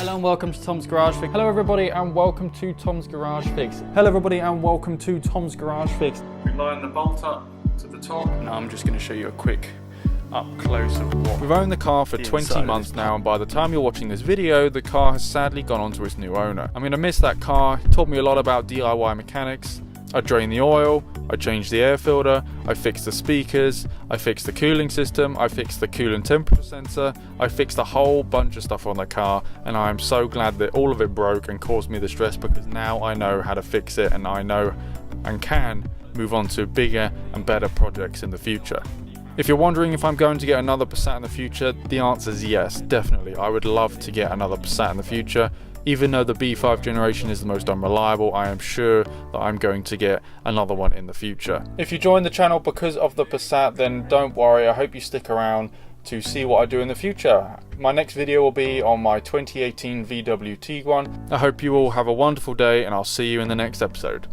Hello and welcome to Tom's Garage Fix. Hello everybody and welcome to Tom's Garage Fix. Hello everybody and welcome to Tom's Garage Fix. We line the bolt up to the top. Now I'm just going to show you a quick up close of what we've owned the car for 20 months now, and by the time you're watching this video the car has sadly gone on to its new owner. I'm going to miss that car. It taught me a lot about DIY mechanics. I drained the oil, I changed the air filter, I fixed the speakers, I fixed the cooling system, I fixed the coolant temperature sensor, I fixed a whole bunch of stuff on the car, and I am so glad that all of it broke and caused me the stress, because now I know how to fix it and I know and can move on to bigger and better projects in the future. If you're wondering if I'm going to get another Passat in the future, the answer is yes, definitely. I would love to get another Passat in the future. Even though the B5 generation is the most unreliable, I am sure that I'm going to get another one in the future. If you joined the channel because of the Passat, then don't worry, I hope you stick around to see what I do in the future. My next video will be on my 2018 VW Tiguan. I hope you all have a wonderful day and I'll see you in the next episode.